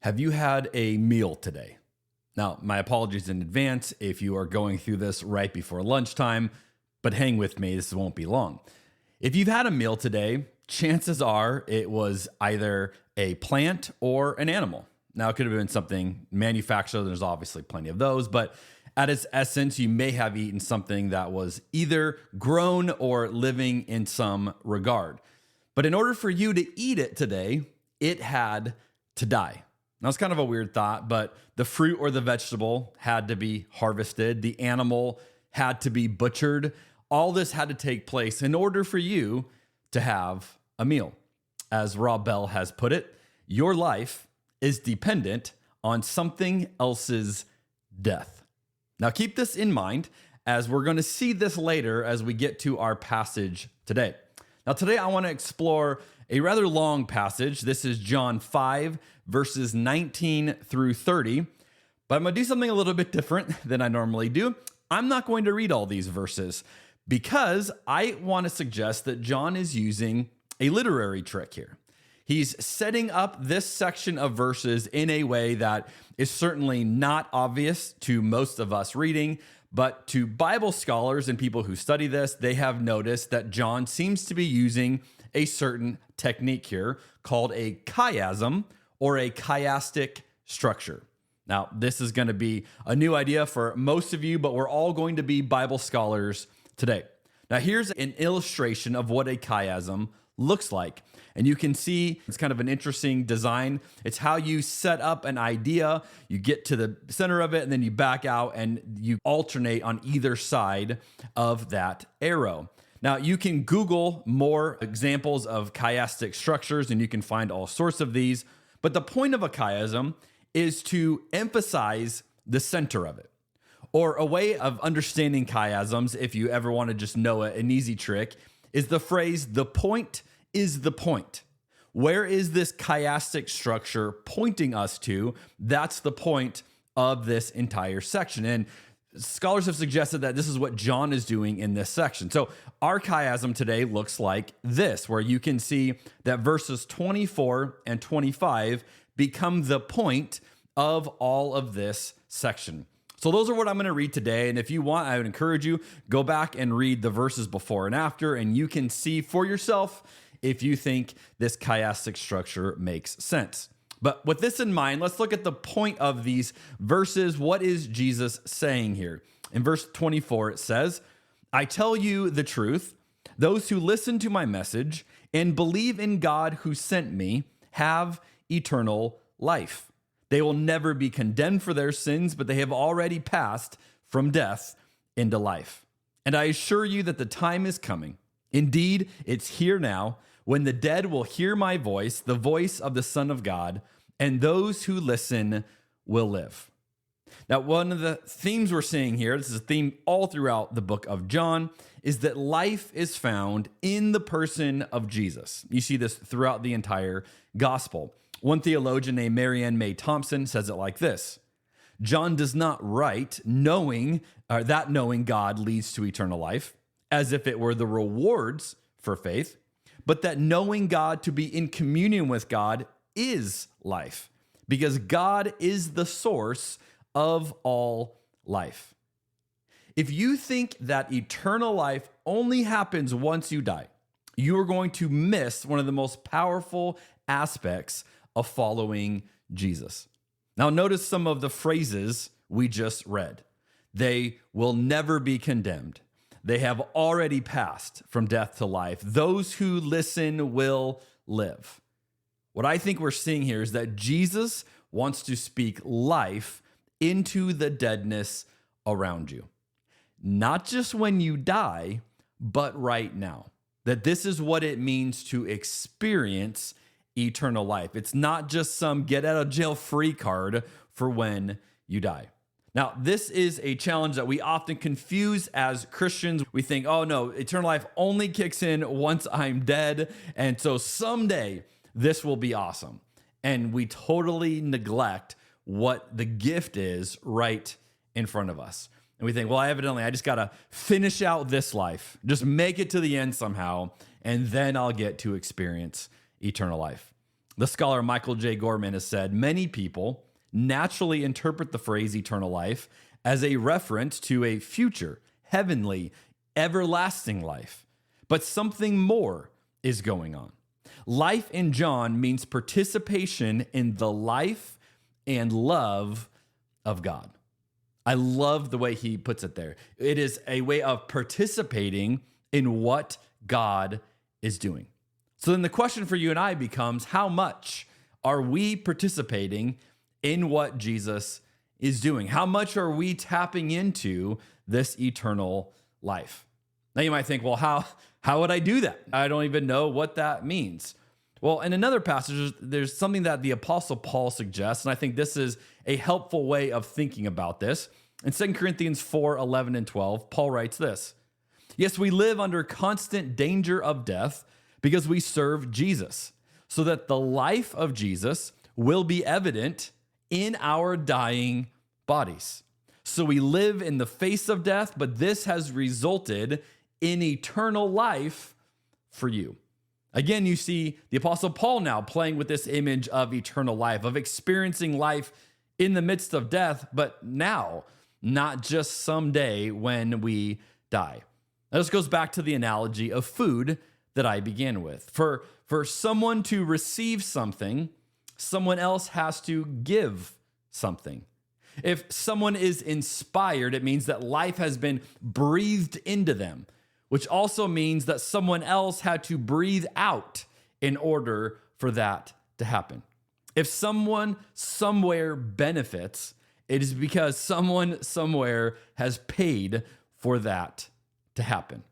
Have you had a meal today? Now, my apologies in advance if you are going through this right before lunchtime, but hang with me, this won't be long. If you've had a meal today, chances are it was either a plant or an animal. Now, it could have been something manufactured, there's obviously plenty of those, but at its essence, you may have eaten something that was either grown or living in some regard. But in order for you to eat it today, it had to die. Now, it's kind of a weird thought, but the fruit or the vegetable had to be harvested. The animal had to be butchered. All this had to take place in order for you to have a meal. As Rob Bell has put it, your life is dependent on something else's death. Now, keep this in mind as we're going to see this later as we get to our passage today. Now, today I want to explore a rather long passage. This is John 5, verses 19 through 30. But I'm going to do something a little bit different than I normally do. I'm not going to read all these verses because I want to suggest that John is using a literary trick here. He's setting up this section of verses in a way that is certainly not obvious to most of us reading, but to Bible scholars and people who study this, they have noticed that John seems to be using a certain technique here called a chiasm or a chiastic structure. Now, this is going to be a new idea for most of you, but we're all going to be Bible scholars today. Now, here's an illustration of what a chiasm looks like. And you can see it's kind of an interesting design. It's how you set up an idea, you get to the center of it, and then you back out and you alternate on either side of that arrow. Now, you can Google more examples of chiastic structures, and you can find all sorts of these. But the point of a chiasm is to emphasize the center of it. Or a way of understanding chiasms, if you ever want to just know it, an easy trick, is the phrase, the point is the point. Where is this chiastic structure pointing us to? That's the point of this entire section. And scholars have suggested that this is what John is doing in this section. So our chiasm today looks like this, where you can see that verses 24 and 25 become the point of all of this section. So those are what I'm going to read today. And if you want, I would encourage you, go back and read the verses before and after, and you can see for yourself if you think this chiastic structure makes sense. But with this in mind, let's look at the point of these verses. What is Jesus saying here? In verse 24, it says, I tell you the truth, those who listen to my message and believe in God who sent me have eternal life. They will never be condemned for their sins, but they have already passed from death into life. And I assure you that the time is coming. Indeed, it's here now, when the dead will hear my voice, the voice of the Son of God, and those who listen will live. Now, one of the themes we're seeing here, this is a theme all throughout the book of John, is that life is found in the person of Jesus. You see this throughout the entire gospel. One theologian named Marianne May Thompson says it like this: John does not write knowing God leads to eternal life, as if it were the rewards for faith, but that knowing God, to be in communion with God, is life, because God is the source of all life. If you think that eternal life only happens once you die, you are going to miss one of the most powerful aspects of following Jesus. Now, notice some of the phrases we just read. They will never be condemned. They have already passed from death to life. Those who listen will live. What I think we're seeing here is that Jesus wants to speak life into the deadness around you. Not just when you die, but right now. That this is what it means to experience eternal life. It's not just some get out of jail free card for when you die. Now, this is a challenge that we often confuse as Christians. We think, oh no, eternal life only kicks in once I'm dead. And so someday this will be awesome. And we totally neglect what the gift is right in front of us. And we think, well, I just got to finish out this life, just make it to the end somehow, and then I'll get to experience eternal life. The scholar Michael J. Gorman has said, many people naturally interpret the phrase eternal life as a reference to a future, heavenly, everlasting life. But something more is going on. Life in John means participation in the life and love of God. I love the way he puts it there. It is a way of participating in what God is doing. So then the question for you and I becomes, how much are we participating in what Jesus is doing? How much are we tapping into this eternal life? Now you might think, well, how would I do that? I don't even know what that means. Well, in another passage, there's something that the Apostle Paul suggests, and I think this is a helpful way of thinking about this. In 2 Corinthians 4:11 and 12, Paul writes this: "Yes, we live under constant danger of death because we serve Jesus, so that the life of Jesus will be evident in our dying bodies. So we live in the face of death, but this has resulted in eternal life for you." Again, you see the Apostle Paul now playing with this image of eternal life, of experiencing life in the midst of death, but now, not just someday when we die. Now, this goes back to the analogy of food that I began with. For someone to receive something, someone else has to give something. If someone is inspired, it means that life has been breathed into them, which also means that someone else had to breathe out in order for that to happen. If someone somewhere benefits, it is because someone somewhere has paid for that to happen.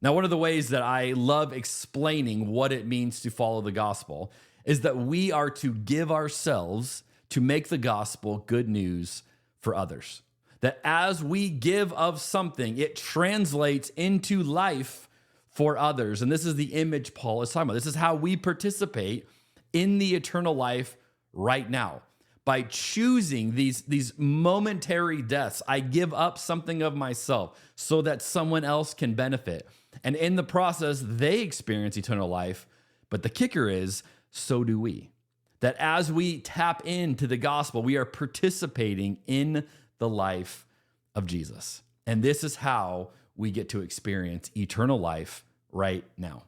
Now, one of the ways that I love explaining what it means to follow the gospel is that we are to give ourselves to make the gospel good news for others. That as we give of something, it translates into life for others. And this is the image Paul is talking about. This is how we participate in the eternal life right now. By choosing these momentary deaths, I give up something of myself so that someone else can benefit. And in the process, they experience eternal life. But the kicker is, so do we. That as we tap into the gospel, we are participating in the life of Jesus. And this is how we get to experience eternal life right now.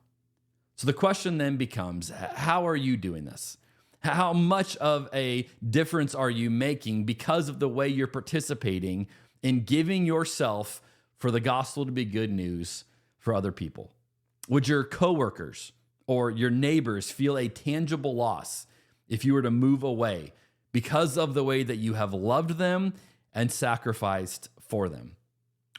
So the question then becomes, how are you doing this? How much of a difference are you making because of the way you're participating in giving yourself for the gospel to be good news for other people? Would your coworkers or your neighbors feel a tangible loss if you were to move away because of the way that you have loved them and sacrificed for them?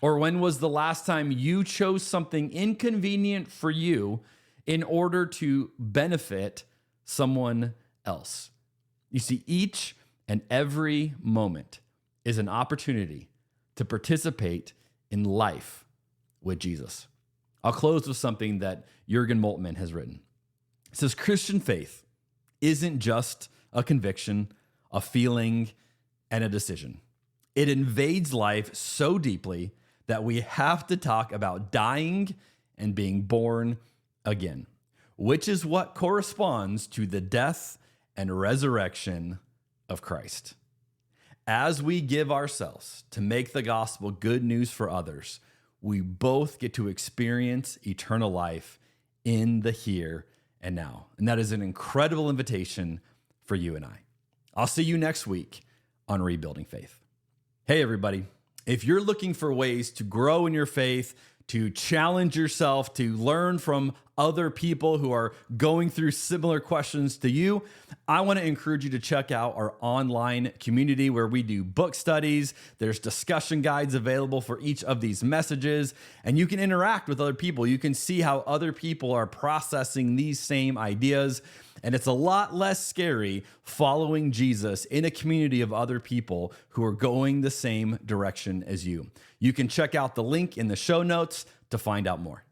Or when was the last time you chose something inconvenient for you in order to benefit someone else? You see, each and every moment is an opportunity to participate in life with Jesus. I'll close with something that Jürgen Moltmann has written. It says, Christian faith isn't just a conviction, a feeling, and a decision. It invades life so deeply that we have to talk about dying and being born again, which is what corresponds to the death and resurrection of Christ. As we give ourselves to make the gospel good news for others, we both get to experience eternal life in the here and now. And that is an incredible invitation for you and I. I'll see you next week on Rebuilding Faith. Hey, everybody. If you're looking for ways to grow in your faith, to challenge yourself, to learn from other people who are going through similar questions to you, I want to encourage you to check out our online community where we do book studies. There's discussion guides available for each of these messages, and you can interact with other people. You can see how other people are processing these same ideas. And it's a lot less scary following Jesus in a community of other people who are going the same direction as you. You can check out the link in the show notes to find out more.